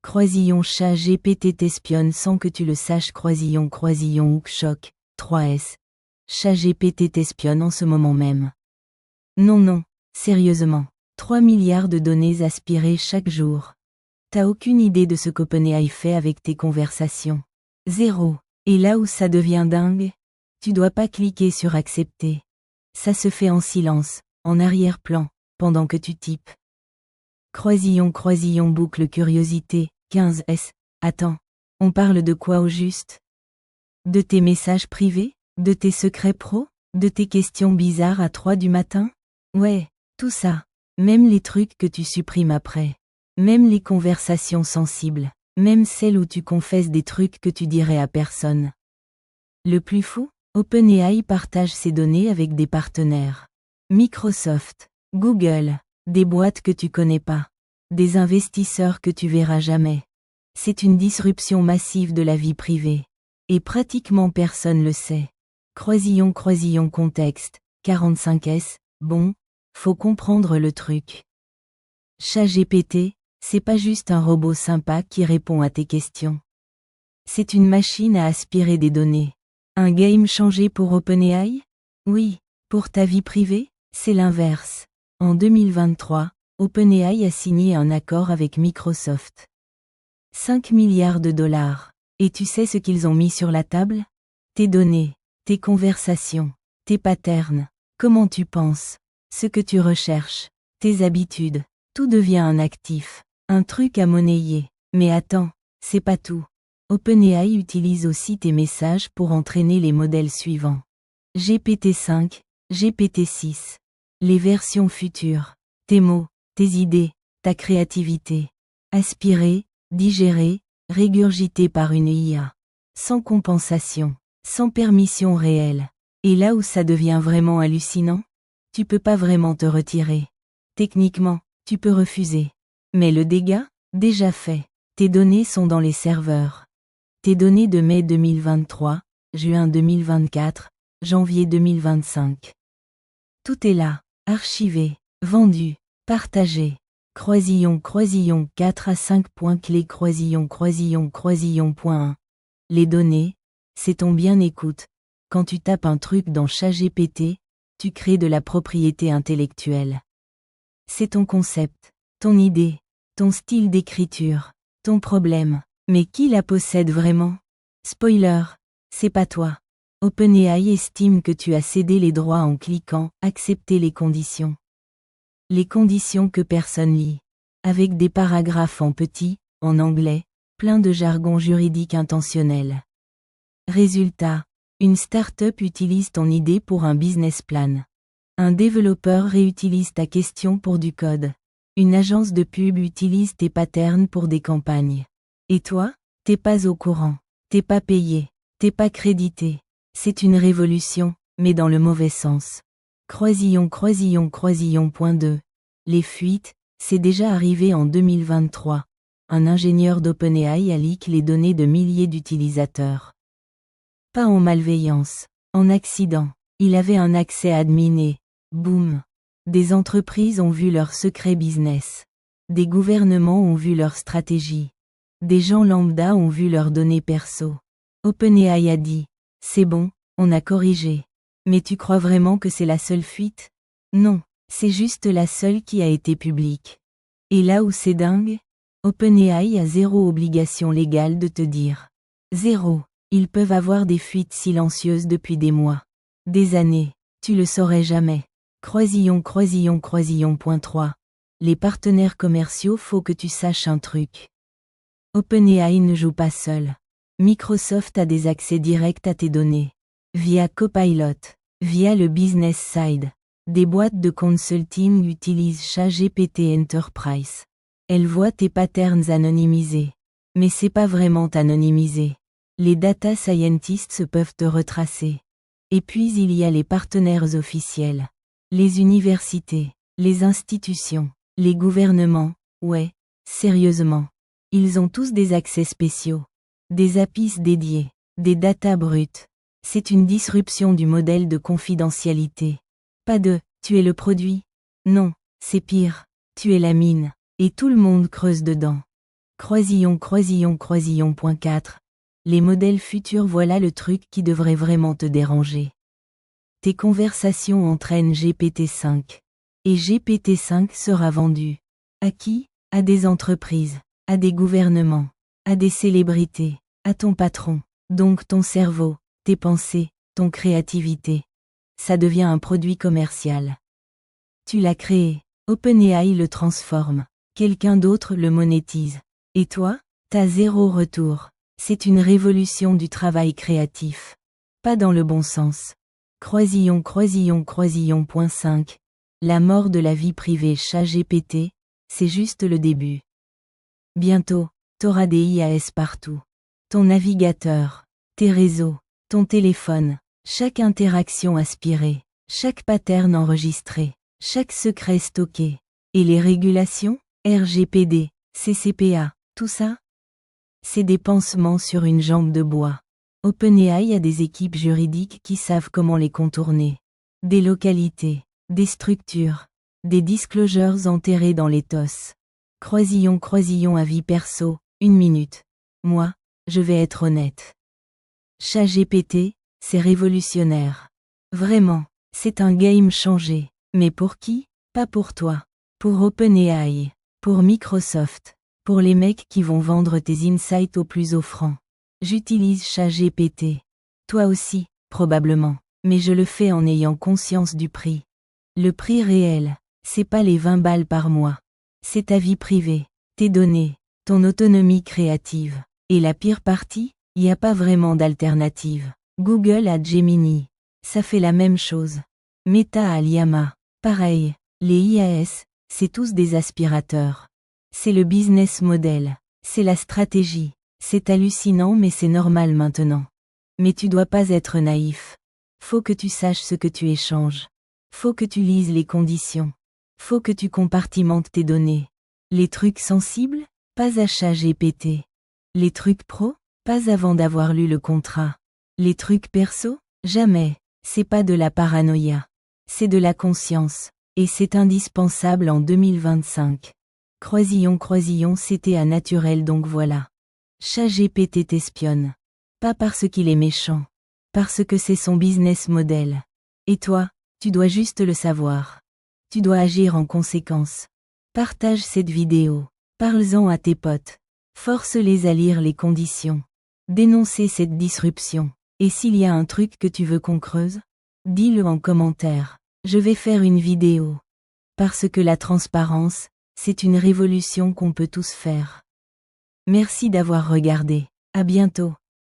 ChatGPT t'espionne sans que tu le saches. Hookshot 3S. ChatGPT t'espionne en ce moment même. Non, sérieusement. 3 milliards de données aspirées chaque jour. T'as aucune idée de ce qu'OpenAI fait avec tes conversations. Zéro. Et là où ça devient dingue, tu dois pas cliquer sur accepter. Ça se fait en silence, en arrière-plan, pendant que tu types. Boucle curiosité, 15S. Attends, on parle de quoi au juste? De tes messages privés? De tes secrets pro? De tes questions bizarres à 3 du matin? Ouais, tout ça. Même les trucs que tu supprimes après. Même les conversations sensibles. Même celles où tu confesses des trucs que tu dirais à personne. Le plus fou? OpenAI partage ses données avec des partenaires. Microsoft, Google, des boîtes que tu connais pas. Des investisseurs que tu verras jamais. C'est une disruption massive de la vie privée. Et pratiquement personne le sait. Contexte, 45S, bon, faut comprendre le truc. ChatGPT, c'est pas juste un robot sympa qui répond à tes questions. C'est une machine à aspirer des données. Un game changer pour OpenAI? Oui. Pour ta vie privée, c'est l'inverse. En 2023, OpenAI a signé un accord avec Microsoft. 5 milliards de dollars. Et tu sais ce qu'ils ont mis sur la table? Tes données, tes conversations, tes patterns, comment tu penses, ce que tu recherches, tes habitudes, tout devient un actif, un truc à monnayer. Mais attends, c'est pas tout. OpenAI utilise aussi tes messages pour entraîner les modèles suivants. GPT-5, GPT-6. Les versions futures. Tes mots, tes idées, ta créativité. Aspirés, digérés, régurgités par une IA. Sans compensation, sans permission réelle. Et là où ça devient vraiment hallucinant, tu peux pas vraiment te retirer. Techniquement, tu peux refuser. Mais le dégât, déjà fait. Tes données sont dans les serveurs. Tes données de mai 2023, juin 2024, janvier 2025. Tout est là, archivé, vendu, partagé. Croisillon 4 à 5 points clés. Croisillon. Point 1. Les données, c'est ton bien. Écoute. Quand tu tapes un truc dans ChatGPT, tu crées de la propriété intellectuelle. C'est ton concept, ton idée, ton style d'écriture, ton problème. Mais qui la possède vraiment? Spoiler, c'est pas toi. OpenAI estime que tu as cédé les droits en cliquant « Accepter les conditions ». Les conditions que personne lit. Avec des paragraphes en petit, en anglais, plein de jargon juridique intentionnel. Résultat, une start-up utilise ton idée pour un business plan. Un développeur réutilise ta question pour du code. Une agence de pub utilise tes patterns pour des campagnes. Et toi, t'es pas au courant, t'es pas payé, t'es pas crédité. C'est une révolution, mais dans le mauvais sens. Croisillon. Point 2. Les fuites, c'est déjà arrivé en 2023. Un ingénieur d'OpenAI a leak les données de milliers d'utilisateurs. Pas en malveillance, en accident. Il avait un accès admin et, boum. Des entreprises ont vu leur secret business. Des gouvernements ont vu leur stratégie. Des gens lambda ont vu leurs données perso. OpenAI a dit, c'est bon, on a corrigé. Mais tu crois vraiment que c'est la seule fuite? Non, c'est juste la seule qui a été publique. Et là où c'est dingue, OpenAI a zéro obligation légale de te dire. Zéro. Ils peuvent avoir des fuites silencieuses depuis des mois. Des années. Tu le saurais jamais. Croisillon. Point 3. Les partenaires commerciaux, faut que tu saches un truc. OpenAI ne joue pas seul. Microsoft a des accès directs à tes données. Via Copilot. Via le business side. Des boîtes de consulting utilisent ChatGPT Enterprise. Elles voient tes patterns anonymisés. Mais c'est pas vraiment anonymisé. Les data scientists peuvent te retracer. Et puis il y a les partenaires officiels. Les universités, les institutions, les gouvernements, ouais, sérieusement. Ils ont tous des accès spéciaux. Des APIs dédiés, des data brutes. C'est une disruption du modèle de confidentialité. Pas de « tu es le produit ». Non, c'est pire, tu es la mine. Et tout le monde creuse dedans. Croisillon. Les modèles futurs, voilà le truc qui devrait vraiment te déranger. Tes conversations entraînent GPT-5. Et GPT-5 sera vendu. À qui? À des entreprises, à des gouvernements, à des célébrités, à ton patron. Donc ton cerveau, tes pensées, ton créativité. Ça devient un produit commercial. Tu l'as créé, OpenAI le transforme, quelqu'un d'autre le monétise. Et toi, t'as zéro retour. C'est une révolution du travail créatif. Pas dans le bon sens. Croisillon.5. La mort de la vie privée ChatGPT, c'est juste le début. Bientôt, t'auras des IAS partout. Ton navigateur, tes réseaux, ton téléphone, chaque interaction aspirée, chaque pattern enregistré, chaque secret stocké. Et les régulations? RGPD, CCPA, tout ça? C'est des pansements sur une jambe de bois. OpenAI a des équipes juridiques qui savent comment les contourner. Des localités, des structures, des disclosures enterrés dans l'éthos. Croisillon avis perso, 1 minute. Moi, je vais être honnête. ChatGPT, c'est révolutionnaire. Vraiment, c'est un game changé. Mais pour qui? Pas pour toi. Pour OpenAI. Pour Microsoft. Pour les mecs qui vont vendre tes insights au plus offrant. J'utilise ChatGPT. Toi aussi, probablement. Mais je le fais en ayant conscience du prix. Le prix réel, c'est pas les 20 balles par mois. C'est ta vie privée, tes données, ton autonomie créative. Et la pire partie, y a pas vraiment d'alternative. Google a Gemini. Ça fait la même chose. Meta a Llama. Pareil. Les IAS, c'est tous des aspirateurs. C'est le business model. C'est la stratégie. C'est hallucinant mais c'est normal maintenant. Mais tu dois pas être naïf. Faut que tu saches ce que tu échanges. Faut que tu lises les conditions. Faut que tu compartimentes tes données. Les trucs sensibles? Pas à ChatGPT. Les trucs pro? Pas avant d'avoir lu le contrat. Les trucs perso? Jamais. C'est pas de la paranoïa. C'est de la conscience. Et c'est indispensable en 2025. Croisillon, c'était à naturel donc voilà. ChatGPT t'espionne. Pas parce qu'il est méchant. Parce que c'est son business model. Et toi, tu dois juste le savoir. Tu dois agir en conséquence. Partage cette vidéo. Parle-en à tes potes. Force-les à lire les conditions. Dénoncez cette disruption. Et s'il y a un truc que tu veux qu'on creuse? Dis-le en commentaire. Je vais faire une vidéo. Parce que la transparence, c'est une révolution qu'on peut tous faire. Merci d'avoir regardé. À bientôt.